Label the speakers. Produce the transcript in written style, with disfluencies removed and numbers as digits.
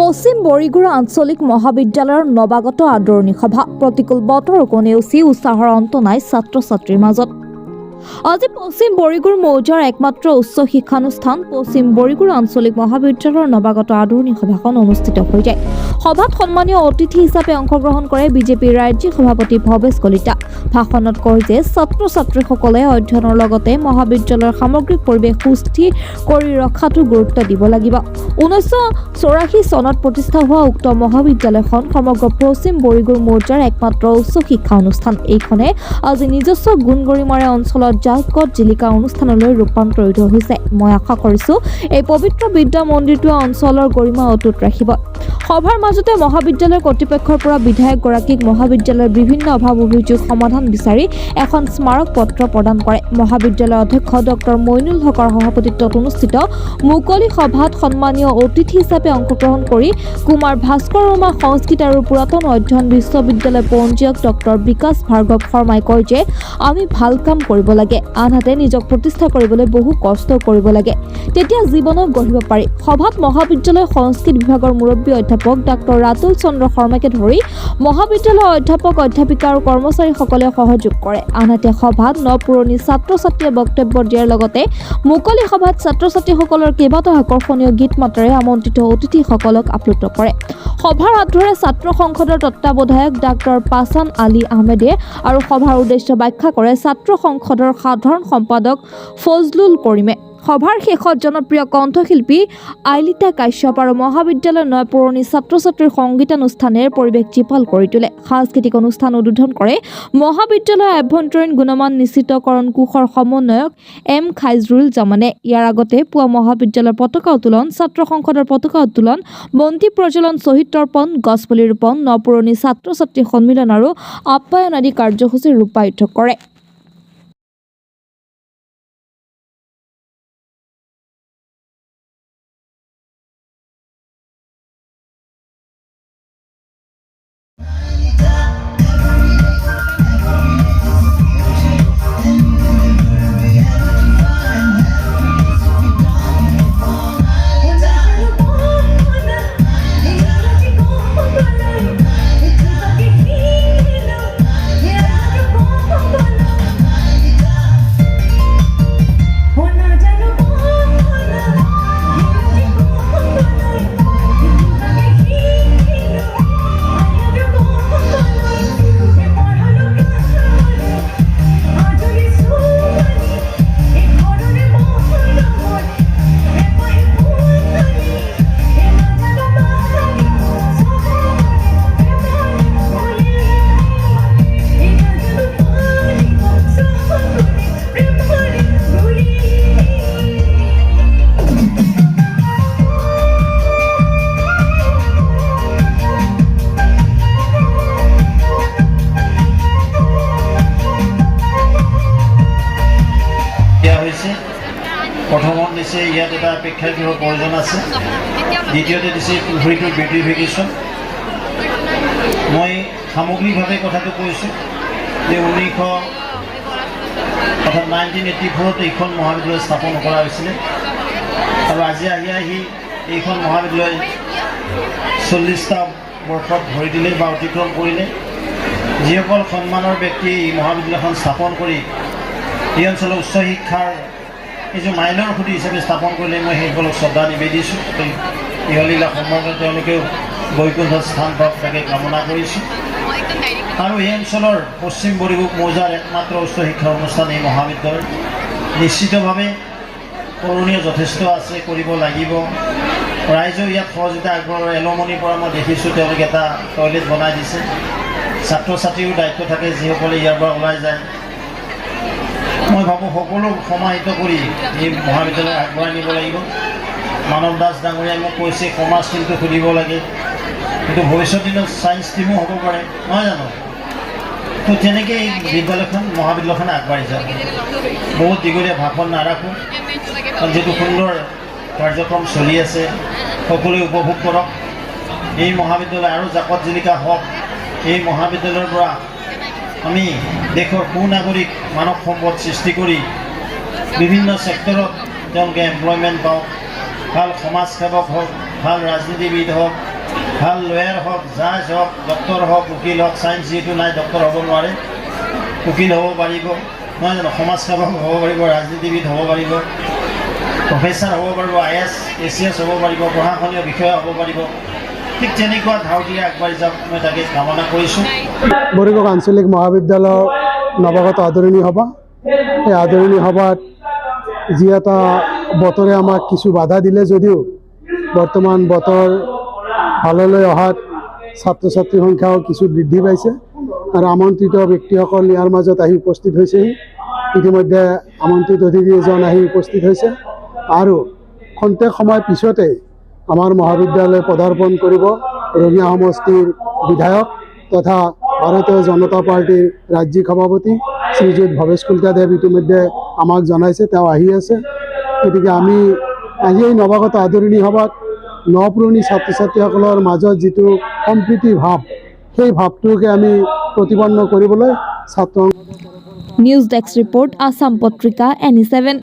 Speaker 1: পশ্চিম বৰিগুৰা আঞ্চলিক মহাবিদ্যালয়ৰ নৱাগত আদৰণি সভা প্ৰতিকূল বতৰকো নেওচি উৎসাহৰ অন্ত নাই ছাত্ৰ ছাত্ৰীৰ মাজত। আজি পশ্চিম বৰিগুৰ মৌজাৰ একমাত্ৰ উচ্চ শিক্ষানুষ্ঠান পশ্চিম বৰিগুৰা আঞ্চলিক মহাবিদ্যালয়ৰ নৱাগত আদৰণি সভাখন অনুষ্ঠিত হৈ যায়। সভাত সন্মানীয় অতিথি হিচাপে অংশগ্ৰহণ কৰে বিজেপিৰ ৰাজ্যিক সভাপতি ভৱেশ কলিতা। ভাষণত কয় যে ছাত্ৰ ছাত্ৰীসকলে অধ্যয়নৰ লগতে মহাবিদ্যালয়ৰ সামগ্ৰিক পৰিৱেশ সুস্থিৰ কৰি ৰখাটো গুৰুত্ব দিব লাগিব। 1984 চনত প্ৰতিষ্ঠা হোৱা উক্ত মহাবিদ্যালয়খন সমগ্ৰ পশ্চিম বৰিগুৰ মৌজাৰ একমাত্ৰ উচ্চ শিক্ষা অনুষ্ঠান। এইখনে আজি নিজস্ব গুণ গৰিমাৰে অঞ্চলত জাকত জিলিকা অনুষ্ঠানলৈ ৰূপান্তৰিত হৈছে। মই আশা কৰিছো এই পবিত্ৰ বিদ্যা মন্দিৰটোৱে অঞ্চলৰ গৰিমা অটুট ৰাখিব। সভাৰ মাজতে মহাবিদ্যালয়ৰ কৰ্তৃপক্ষৰ পৰা বিধায়কগৰাকীক মহাবিদ্যালয়ৰ বিভিন্ন অভাৱ অভিযোগ সমাধান বিচাৰি এখন স্মাৰক পত্ৰ প্ৰদান কৰে। মহাবিদ্যালয়ৰ অধ্যক্ষ ডক্টৰ মইনুল হকৰ সভাপতিত্বত অনুষ্ঠিত মুকলি সভাত সন্মানীয় অতিথি হিচাপে অংশগ্ৰহণ কৰি কুমাৰ ভাস্কৰ বৰ্মা সংস্কৃত আৰু পুৰাতন অধ্যয়ন বিশ্ববিদ্যালয় পঞ্জীয়ক ডক্টৰ বিকাশ ভাৰ্গৱ শৰ্মাই কয় যে আমি ভাল কাম কৰিব লাগে, আনহাতে নিজক প্ৰতিষ্ঠা কৰিবলৈ বহু কষ্ট কৰিব লাগে, তেতিয়া জীৱনক গঢ়িব পাৰি। সভাত মহাবিদ্যালয় সংস্কৃত বিভাগৰ মুৰব্বী অধ্যাপক ডক্টৰ ৰাতুল চন্দ্ৰ শৰ্মাকে ধৰি মহাবিদ্যালয়ৰ অধ্যাপক অধ্যাপিকা আৰু কৰ্মচাৰীসকলে সহযোগ কৰে। আনহাতে সভাত নপুৰণি ছাত্ৰ ছাত্ৰীয়ে বক্তব্য দিয়াৰ লগতে মুকলি সভাত ছাত্ৰ ছাত্ৰীসকলৰ কেইবাটাও আকৰ্ষণীয় গীত মাতেৰে আমন্ত্ৰিত অতিথিসকলক আপ্লুত কৰে। সভাৰ আঁতৰে ছাত্ৰ সংসদৰ তত্ত্বাৱধায়ক ডাক্তৰ পাছান আলী আহমেদে আৰু সভাৰ উদ্দেশ্য ব্যাখ্যা কৰে ছাত্ৰ সংসদৰ সাধাৰণ সম্পাদক ফজলুল কৰিমে। সভাৰ শেষত জনপ্ৰিয় কণ্ঠশিল্পী আইলিতা কাশ্যপ আৰু মহাবিদ্যালয়ৰ নপুৰণি ছাত্ৰ ছাত্ৰীৰ সংগীতানুষ্ঠানেৰে পৰিৱেশ জীপাল কৰি তোলে। সাংস্কৃতিক অনুষ্ঠান উদ্বোধন কৰে মহাবিদ্যালয়ৰ আভ্যন্তৰীণ গুণমান নিশ্চিতকৰণ কোষৰ সমন্বয়ক এম খাইজৰুল জামানে। ইয়াৰ আগতে পুৱা মহাবিদ্যালয়ৰ পতাকা উত্তোলন, ছাত্ৰ সংসদৰ পতাকা উত্তোলন, বন্তি প্ৰজ্বলন, শ্বহীদ তৰ্পণ, গছপুলি ৰোপণ, নপুৰণি ছাত্ৰ ছাত্ৰী সন্মিলন আৰু আপ্যায়ন আদি কাৰ্যসূচী ৰূপায়িত কৰে।
Speaker 2: প্ৰথমত দিছে ইয়াত এটা প্ৰেক্ষাগৃহৰ প্ৰয়োজন আছে, দ্বিতীয়তে দিছে পুখুৰীটোৰ বিউটিফিকেশ্যন। মই সামগ্ৰিকভাৱে কথাটো কৈছোঁ যে 1984 এইখন মহাবিদ্যালয় স্থাপন কৰা হৈছিলে আৰু আজি আহি এইখন মহাবিদ্যালয় 40টা বৰ্ষত ভৰি দিলে বা অতিক্ৰম কৰিলে। যিসকল সন্মানৰ ব্যক্তিয়ে এই মহাবিদ্যালয়খন স্থাপন কৰি এই অঞ্চলৰ উচ্চ শিক্ষাৰ এই যে মাইলৰ খুঁটি হিচাপে স্থাপন কৰিলে মই সেইসকলক শ্ৰদ্ধা নিবেদিছোঁ। ইহলীলা সম্পৰ্কে তেওঁলোকেও বৈকুণ্ঠ স্থান পাওক তাকে কামনা কৰিছোঁ। আৰু এই অঞ্চলৰ পশ্চিম বৰিগুৰ মৌজাৰ একমাত্ৰ উচ্চ শিক্ষা অনুষ্ঠান এই মহাবিদ্যালয়। নিশ্চিতভাৱে কৰণীয় যথেষ্ট আছে, কৰিব লাগিব। ৰাইজেও ইয়াত সহযোগিতা আগবঢ়ায়। এলমনিৰ পৰা মই দেখিছোঁ তেওঁলোকে এটা টয়লেট বনাই দিছে। ছাত্ৰ ছাত্ৰীৰো দায়িত্ব থাকে যিসকলে ইয়াৰ পৰা ওলাই যায়। মই ভাবোঁ সকলো সমাহিত কৰি এই মহাবিদ্যালয় আগবঢ়াই নিব লাগিব। মানৱ দাস ডাঙৰীয়াই মোক কৈছে কমাৰ্চ ষ্ট্ৰীমটো খুলিব লাগে, কিন্তু ভৱিষ্যত দিনত ছায়েন্স ষ্ট্ৰীমো হ'ব পাৰে, নহয় জানো? তো তেনেকৈ এই বিদ্যালয়খন মহাবিদ্যালয়খন আগবাঢ়ি যাব। বহুত দীঘলীয়া ভাষণ নাৰাখোঁ, কাৰণ যিটো সুন্দৰ কাৰ্যক্ৰম চলি আছে সকলোৱে উপভোগ কৰক। এই মহাবিদ্যালয় আৰু জাকত জিলিকা হওক। এই মহাবিদ্যালয়ৰ পৰা আমি দেশৰ সুনাগৰিক মানৱ সম্পদ সৃষ্টি কৰি বিভিন্ন সেক্টৰত তেওঁলোকে এমপ্লয়মেণ্ট পাওক, ভাল সমাজ সেৱক হওক, ভাল ৰাজনীতিবিদ হওক, ভাল লয়াৰ হওক, জাজ হওক, ডক্টৰ হওক, উকিল হওক, ছায়েন্স যিহেতু নাই ডক্টৰ হ'ব নোৱাৰে, উকিল হ'ব পাৰিব, নহয় জানো, সমাজসেৱক হ'ব পাৰিব, ৰাজনীতিবিদ হ'ব পাৰিব, প্ৰফেচাৰ হ'ব পাৰিব, IAS ACS হ'ব পাৰিব, প্ৰশাসনীয় বিষয়া হ'ব পাৰিব। ঠিক তেনেকুৱা ধাউতিৰে আগবাঢ়ি যাওক, মই তাকে কামনা কৰিছোঁ।
Speaker 3: বৰিগড় আঞ্চলিক মহাবিদ্যালয়ৰ নৱাগত আদৰণি সভা, এই আদৰণি সভাত যি এটা বতৰে আমাক কিছু বাধা দিলে যদিও বৰ্তমান বতৰ ভাললৈ অহাত ছাত্ৰ ছাত্ৰীৰ সংখ্যাও কিছু বৃদ্ধি পাইছে আৰু আমন্ত্ৰিত ব্যক্তিসকল ইয়াৰ মাজত আহি উপস্থিত হৈছেহি। ইতিমধ্যে আমন্ত্ৰিত অতিথি এজন আহি উপস্থিত হৈছে আৰু খন্তেক সময় পিছতে আমাৰ মহাবিদ্যালয় পদাৰ্পণ কৰিব ৰঙিয়া সমষ্টিৰ বিধায়ক তথা ভাৰতীয় জনতা পাৰ্টিৰ ৰাজ্যিক সভাপতি শ্ৰীযুত ভৱেশ কলিতাদেৱ ইতিমধ্যে আমাক জনাইছে তেওঁ আহি আছে। গতিকে আমি আজি এই নৱাগত আদৰণি সভাত নপুৰণি ছাত্ৰ ছাত্ৰীসকলৰ মাজত যিটো সম্প্ৰীতি ভাৱ, সেই ভাৱটোকে আমি প্ৰতিপন্ন কৰিবলৈ ছাত্ৰ
Speaker 1: নিউজ ডেস্ক ৰিপৰ্ট, আসাম পত্ৰিকা, NE7।